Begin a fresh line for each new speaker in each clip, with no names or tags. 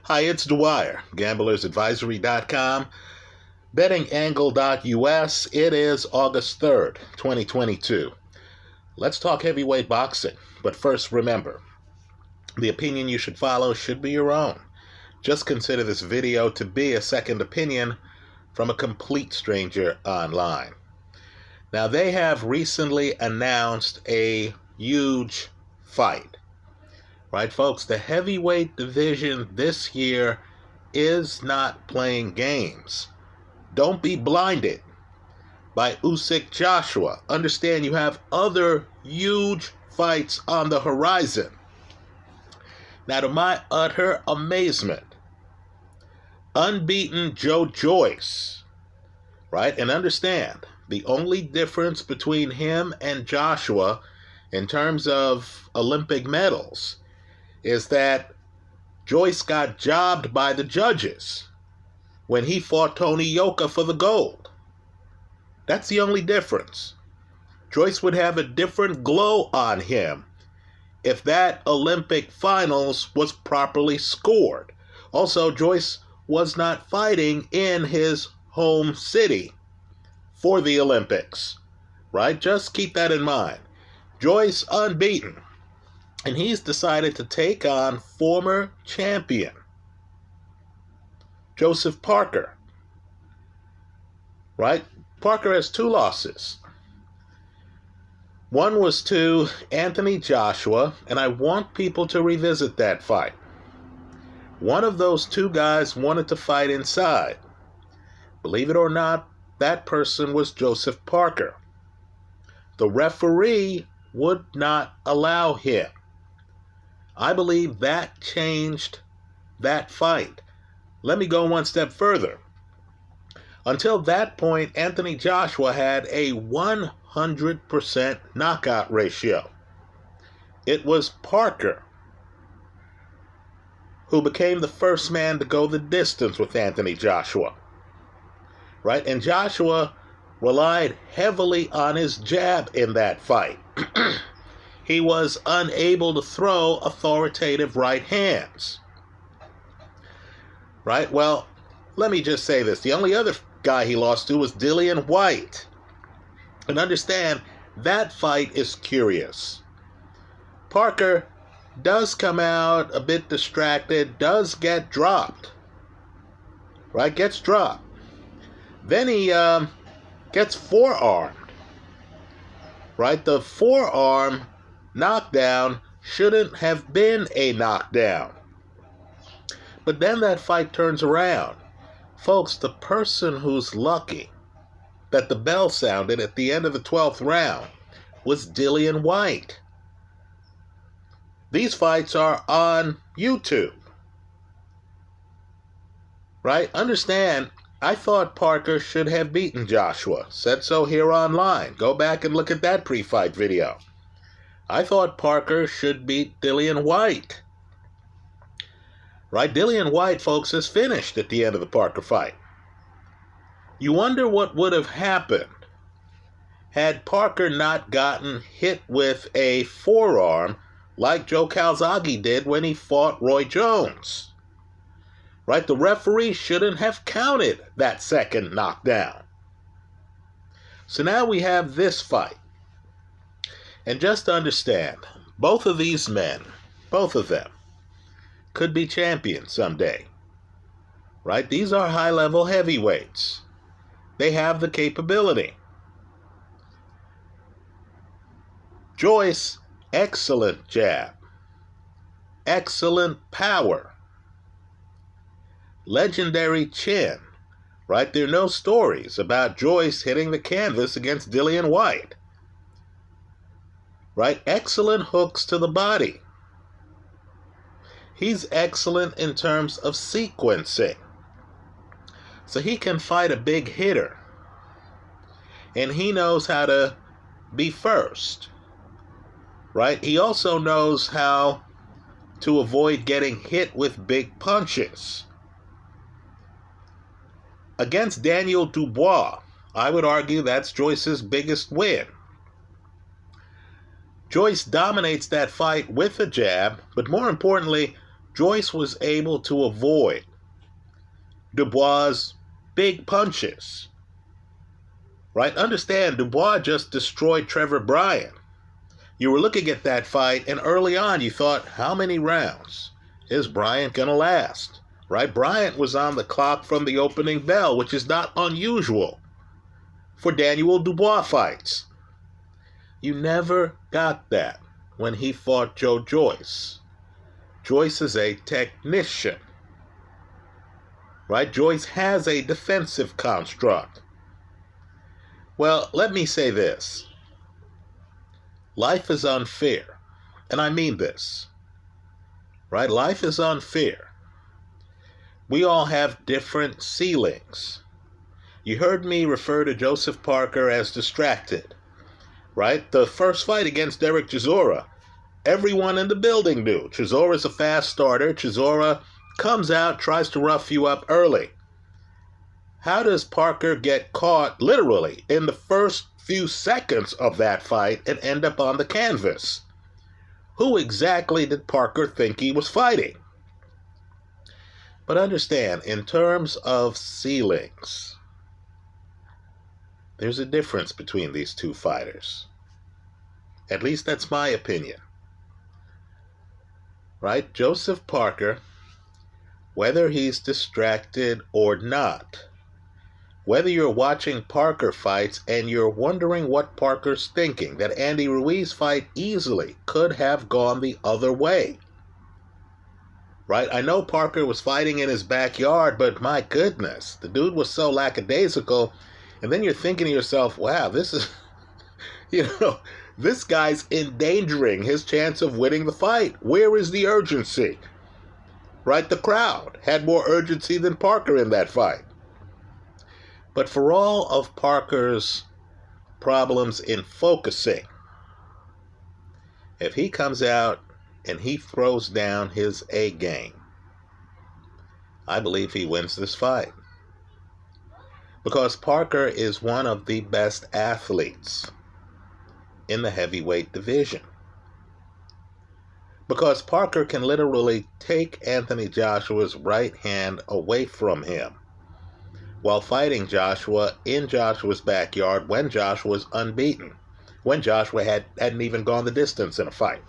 Hi, it's Dwyer, gamblersadvisory.com, bettingangle.us. It is August 3rd, 2022. Let's talk heavyweight boxing. But first, remember, the opinion you should follow should be your own. Just consider this video to be a second opinion from a complete stranger online. Now, they have recently announced a huge fight. Right, folks, the heavyweight division this year is not playing games. Don't be blinded by Usyk Joshua. Understand you have other huge fights on the horizon. Now, to my utter amazement, unbeaten Joyce, right? And understand, the only difference between him and Joshua in terms of Olympic medals is that Joyce got jobbed by the judges when he fought Tony Yoka for the gold. That's the only difference. Joyce would have a different glow on him if that Olympic finals was properly scored. Also, Joyce was not fighting in his home city for the Olympics, right? Just keep that in mind. Joyce unbeaten. And he's decided to take on former champion Joseph Parker. Right? Parker has 2 losses. One was to Anthony Joshua, and I want people to revisit that fight. One of those 2 guys wanted to fight inside. Believe it or not, that person was Joseph Parker. The referee would not allow him. I believe that changed that fight. Let me go one step further. Until that point, Anthony Joshua had a 100% knockout ratio. It was Parker who became the first man to go the distance with Anthony Joshua. Right? And Joshua relied heavily on his jab in that fight. He was unable to throw authoritative right hands. Right? Well, let me just say this. The only other guy he lost to was Dillian White. And understand, that fight is curious. Parker does come out a bit distracted, does get dropped. Right? Gets dropped. Then he gets forearmed. Right? The forearm knockdown shouldn't have been a knockdown. But then that fight turns around. Folks, the person who's lucky that the bell sounded at the end of the 12th round was Dillian White. These fights are on YouTube. Right? Understand, I thought Parker should have beaten Joshua. Said so here online. Go back and look at that pre-fight video. I thought Parker should beat Dillian White. Right? Dillian White, folks, is finished at the end of the Parker fight. You wonder what would have happened had Parker not gotten hit with a forearm like Joe Calzaghe did when he fought Roy Jones. Right? The referee shouldn't have counted that second knockdown. So now we have this fight. And just to understand, both of these men, both of them, could be champions someday. Right? These are high-level heavyweights. They have the capability. Joyce, excellent jab. Excellent power. Legendary chin. Right? There are no stories about Joyce hitting the canvas against Dillian White. Right? Excellent hooks to the body. He's excellent in terms of sequencing. So he can fight a big hitter. And he knows how to be first. Right? He also knows how to avoid getting hit with big punches. Against Daniel Dubois, I would argue that's Joyce's biggest win. Joyce dominates that fight with a jab, but more importantly, Joyce was able to avoid Dubois' big punches. Right? Understand, Dubois just destroyed Trevor Bryan. You were looking at that fight, and early on you thought, how many rounds is Bryant going to last? Right? Bryant was on the clock from the opening bell, which is not unusual for Daniel Dubois fights. You never got that when he fought Joe Joyce. Joyce is a technician. Right? Joyce has a defensive construct. Well, let me say this. Life is unfair. And I mean this. Right? Life is unfair. We all have different ceilings. You heard me refer to Joseph Parker as distracted. Right? The first fight against Derek Chisora, everyone in the building knew. Chisora's a fast starter. Chisora comes out, tries to rough you up early. How does Parker get caught literally in the first few seconds of that fight and end up on the canvas? Who exactly did Parker think he was fighting? But understand, in terms of ceilings, there's a difference between these two fighters. At least that's my opinion. Right? Joseph Parker, whether he's distracted or not, whether you're watching Parker fights and you're wondering what Parker's thinking, that Andy Ruiz fight easily could have gone the other way. Right? I know Parker was fighting in his backyard, but my goodness, the dude was so lackadaisical. And then you're thinking to yourself, wow, this is, this guy's endangering his chance of winning the fight. Where is the urgency? Right? The crowd had more urgency than Parker in that fight. But for all of Parker's problems in focusing, if he comes out and he throws down his A game, I believe he wins this fight. Because Parker is one of the best athletes in the heavyweight division. Because Parker can literally take Anthony Joshua's right hand away from him while fighting Joshua in Joshua's backyard when Joshua was unbeaten, when Joshua hadn't even gone the distance in a fight.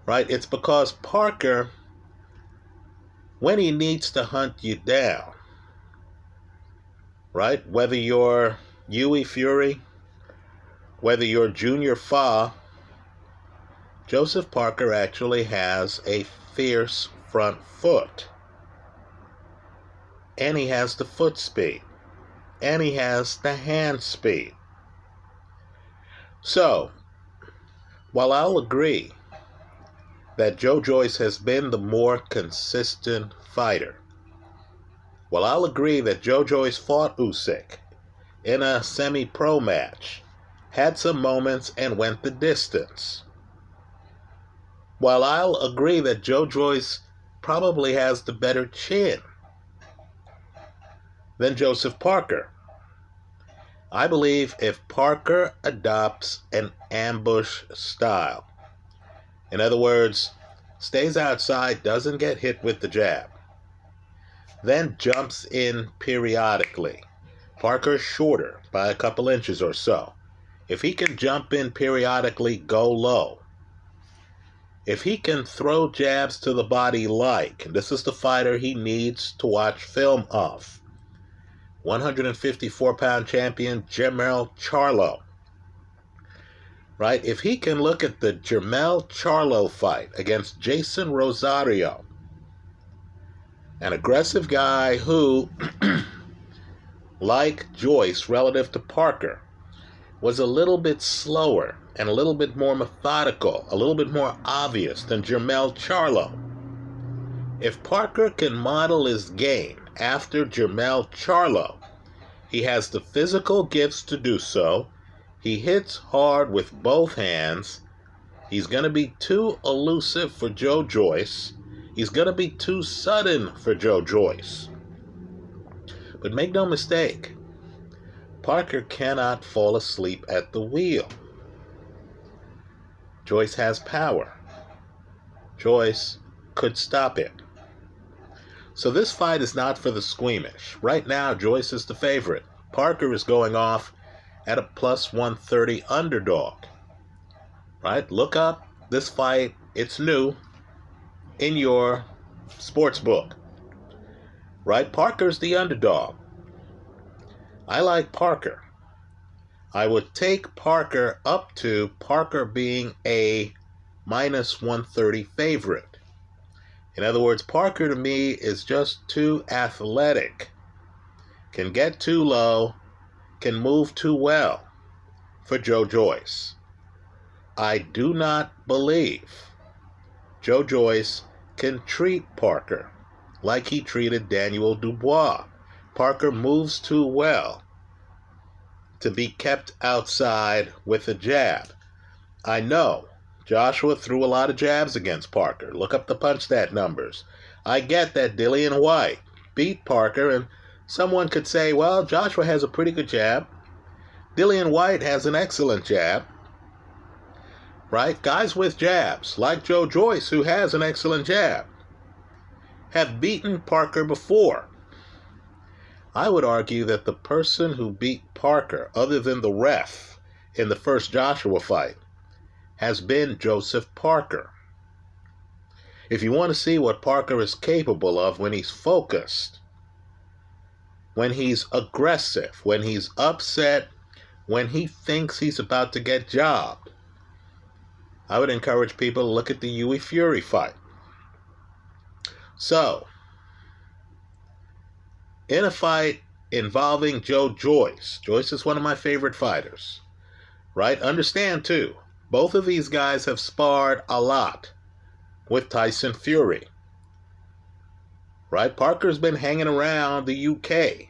Right? It's because Parker, when he needs to hunt you down, right? Whether you're Hughie Fury, whether you're Junior Fa, Joseph Parker actually has a fierce front foot. And he has the foot speed. And he has the hand speed. So, while I'll agree that Joe Joyce has been the more consistent fighter, while I'll agree that Joe Joyce fought Usyk in a semi-pro match, had some moments and went the distance, while I'll agree that Joe Joyce probably has the better chin than Joseph Parker, I believe if Parker adopts an ambush style, in other words, stays outside, doesn't get hit with the jab, then jumps in periodically. Parker's shorter by a couple inches or so. If he can jump in periodically, go low. If he can throw jabs to the body and this is the fighter he needs to watch film of, 154-pound champion Jermell Charlo. Right? If he can look at the Jermell Charlo fight against Jason Rosario, an aggressive guy who, like Joyce relative to Parker, was a little bit slower and a little bit more methodical, a little bit more obvious than Jermell Charlo. If Parker can model his game after Jermell Charlo, he has the physical gifts to do so. He hits hard with both hands. He's going to be too elusive for Joe Joyce. He's going to be too sudden for Joe Joyce. But make no mistake, Parker cannot fall asleep at the wheel. Joyce has power. Joyce could stop it. So this fight is not for the squeamish. Right now, Joyce is the favorite. Parker is going off at a plus 130 underdog. Right? Look up this fight. It's new in your sports book. Right? Parker's the underdog. I like Parker. I would take Parker up to Parker being a minus 130 favorite. In other words, Parker to me is just too athletic, can get too low, can move too well for Joe Joyce. I do not believe Joe Joyce can treat Parker like he treated Daniel Dubois. Parker moves too well to be kept outside with a jab. I know Joshua threw a lot of jabs against Parker. Look up the punch stat numbers. I get that Dillian Whyte beat Parker, and someone could say, well, Joshua has a pretty good jab. Dillian Whyte has an excellent jab. Right? Guys with jabs, like Joe Joyce, who has an excellent jab, have beaten Parker before. I would argue that the person who beat Parker, other than the ref in the first Joshua fight, has been Joseph Parker. If you want to see what Parker is capable of when he's focused, when he's aggressive, when he's upset, when he thinks he's about to get jobbed, I would encourage people to look at the Hughie Fury fight. So, in a fight involving Joe Joyce, Joyce is one of my favorite fighters, right? Understand, too, both of these guys have sparred a lot with Tyson Fury, right? Parker's been hanging around the UK,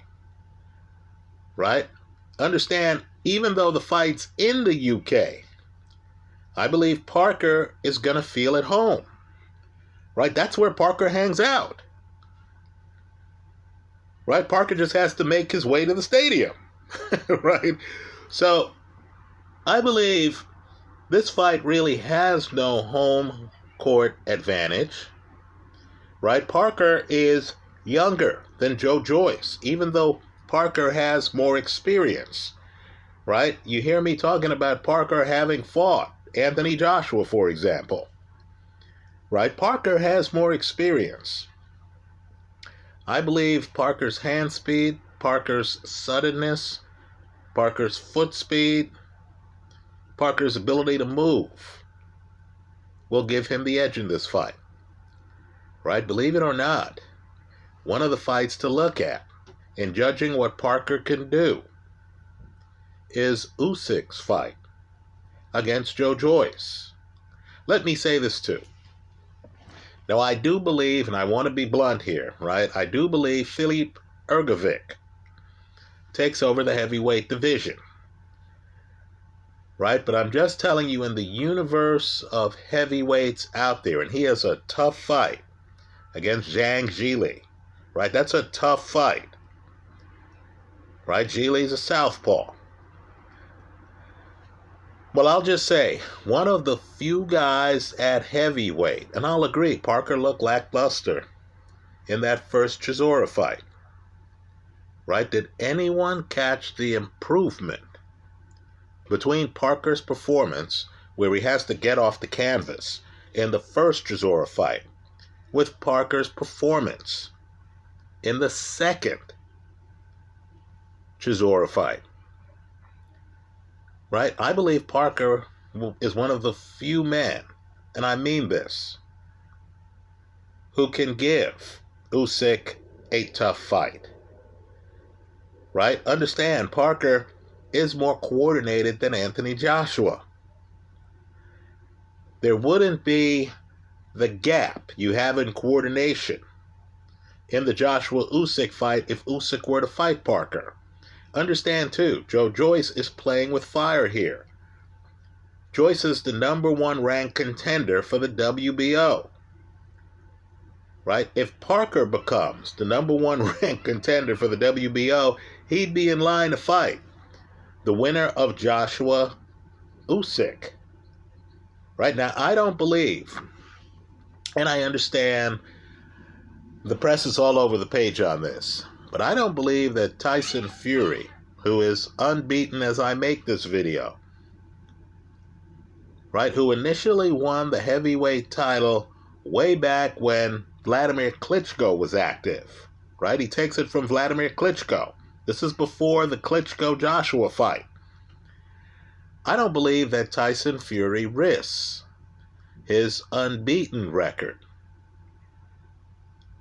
right? Understand, even though the fight's in the UK, I believe Parker is going to feel at home, right? That's where Parker hangs out, right? Parker just has to make his way to the stadium, right? So I believe this fight really has no home court advantage, right? Parker is younger than Joe Joyce, even though Parker has more experience, right? You hear me talking about Parker having fought Anthony Joshua, for example, right? Parker has more experience. I believe Parker's hand speed, Parker's suddenness, Parker's foot speed, Parker's ability to move will give him the edge in this fight, right? Believe it or not, one of the fights to look at in judging what Parker can do is Usyk's fight against Joe Joyce. Let me say this too. Now, I do believe, and I want to be blunt here, right? I do believe Filip Hrgović takes over the heavyweight division, right? But I'm just telling you, in the universe of heavyweights out there, and he has a tough fight against Zhang Zhili, right? That's a tough fight, right? Zhili's a southpaw. Well, I'll just say, one of the few guys at heavyweight, and I'll agree, Parker looked lackluster in that first Chisora fight, right? Did anyone catch the improvement between Parker's performance, where he has to get off the canvas, in the first Chisora fight, with Parker's performance in the second Chisora fight? Right? I believe Parker is one of the few men, and I mean this, who can give Usyk a tough fight. Right? Understand, Parker is more coordinated than Anthony Joshua. There wouldn't be the gap you have in coordination in the Joshua-Usyk fight if Usyk were to fight Parker. Understand, too, Joe Joyce is playing with fire here. Joyce is the number 1 ranked contender for the WBO. Right? If Parker becomes the number 1 ranked contender for the WBO, he'd be in line to fight the winner of Joshua Usyk. Right? Now, I don't believe And I understand the press is all over the page on this, but I don't believe that Tyson Fury, who is unbeaten as I make this video, right, who initially won the heavyweight title way back when Vladimir Klitschko was active, right? He takes it from Vladimir Klitschko. This is before the Klitschko-Joshua fight. I don't believe that Tyson Fury risks his unbeaten record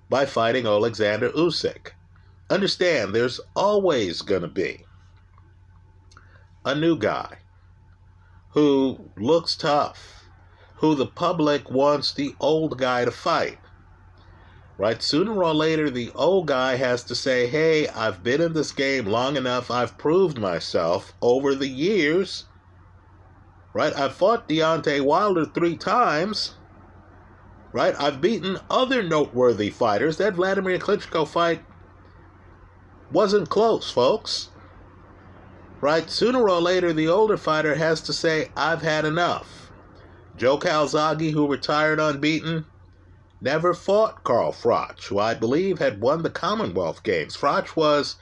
by fighting Alexander Usyk. Understand, there's always going to be a new guy who looks tough, who the public wants the old guy to fight. Right? Sooner or later, the old guy has to say, hey, I've been in this game long enough. I've proved myself over the years. Right? I've fought Deontay Wilder 3 times. Right? I've beaten other noteworthy fighters. That Vladimir Klitschko fight wasn't close, folks. Right? Sooner or later, the older fighter has to say, I've had enough. Joe Calzaghe, who retired unbeaten, never fought Carl Froch, who I believe had won the Commonwealth Games. Froch was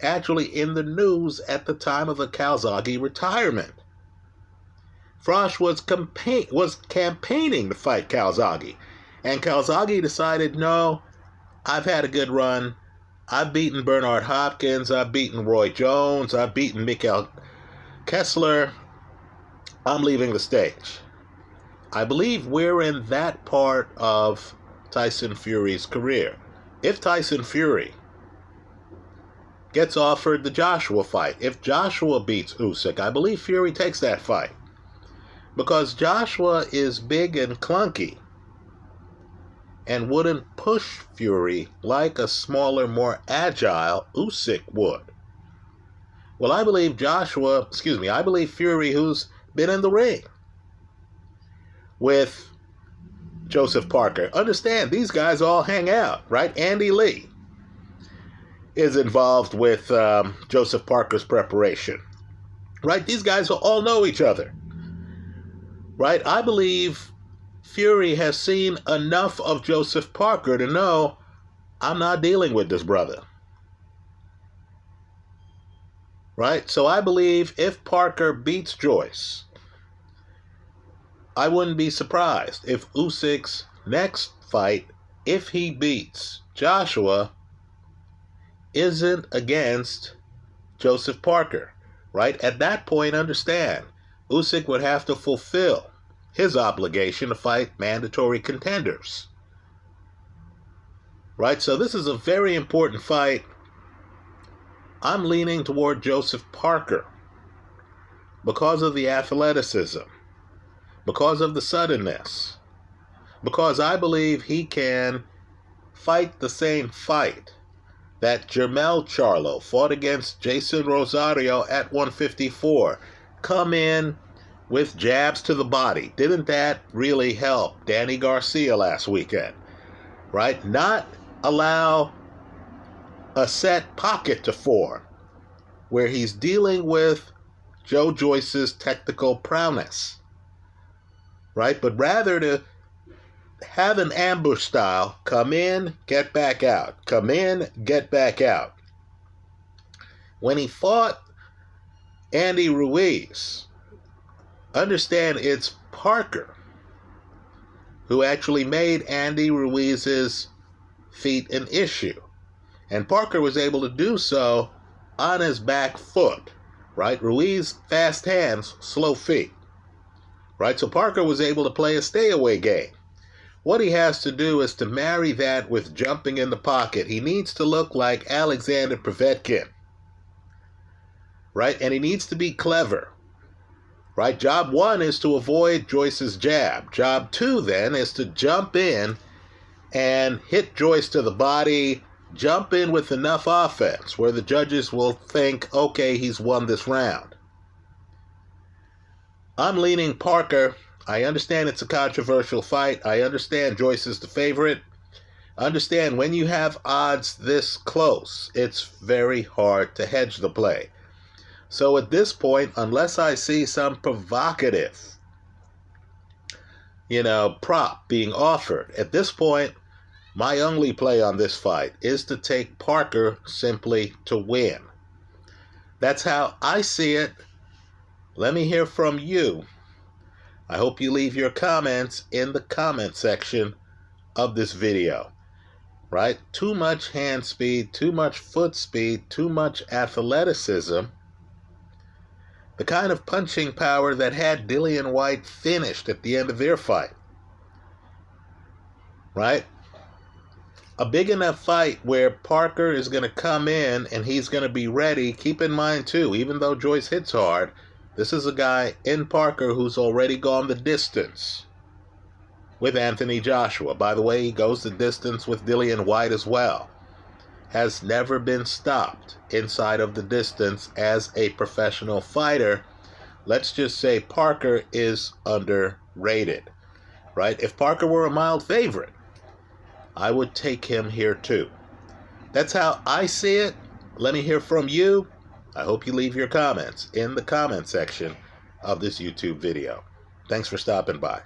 actually in the news at the time of the Calzaghe retirement. Froch was campaigning to fight Calzaghe, and Calzaghe decided, no, I've had a good run. I've beaten Bernard Hopkins. I've beaten Roy Jones. I've beaten Mikhail Kessler. I'm leaving the stage. I believe we're in that part of Tyson Fury's career. If Tyson Fury gets offered the Joshua fight, if Joshua beats Usyk, I believe Fury takes that fight. Because Joshua is big and clunky and wouldn't push Fury like a smaller, more agile Usyk would. Well, I believe Fury, who's been in the ring with Joseph Parker. Understand, these guys all hang out, right? Andy Lee is involved with Joseph Parker's preparation, right? These guys all know each other, right? I believe Fury has seen enough of Joseph Parker to know, I'm not dealing with this brother, right? So I believe if Parker beats Joyce, I wouldn't be surprised if Usyk's next fight, if he beats Joshua, isn't against Joseph Parker, right? At that point, understand, Usyk would have to fulfill his obligation to fight mandatory contenders, right? So this is a very important fight. I'm leaning toward Joseph Parker because of the athleticism, because of the suddenness, because I believe he can fight the same fight that Jermell Charlo fought against Jason Rosario at 154. Come in with jabs to the body. Didn't that really help Danny Garcia last weekend? Right? Not allow a set pocket to form where he's dealing with Joe Joyce's technical prowess. Right? But rather to have an ambush style, come in, get back out. Come in, get back out. When he fought Andy Ruiz, understand it's Parker who actually made Andy Ruiz's feet an issue. And Parker was able to do so on his back foot, right? Ruiz, fast hands, slow feet, right? So Parker was able to play a stay-away game. What he has to do is to marry that with jumping in the pocket. He needs to look like Alexander Povetkin, right? And he needs to be clever, right? Job 1 is to avoid Joyce's jab. Job 2 then is to jump in and hit Joyce to the body, jump in with enough offense where the judges will think, okay, he's won this round. I'm leaning Parker. I understand it's a controversial fight. I understand Joyce is the favorite. Understand when you have odds this close, it's very hard to hedge the play. So at this point, unless I see some provocative prop being offered. At this point, my only play on this fight is to take Parker simply to win. That's how I see it. Let me hear from you. I hope you leave your comments in the comment section of this video. Right? Too much hand speed, too much foot speed, too much athleticism. The kind of punching power that had Dillian Whyte finished at the end of their fight. Right? A big enough fight where Parker is going to come in and he's going to be ready. Keep in mind, too, even though Joyce hits hard, this is a guy in Parker who's already gone the distance with Anthony Joshua. By the way, he goes the distance with Dillian Whyte as well. Has never been stopped inside of the distance as a professional fighter. Let's just say Parker is underrated, right? If Parker were a mild favorite, I would take him here too. That's how I see it. Let me hear from you. I hope you leave your comments in the comment section of this YouTube video. Thanks for stopping by.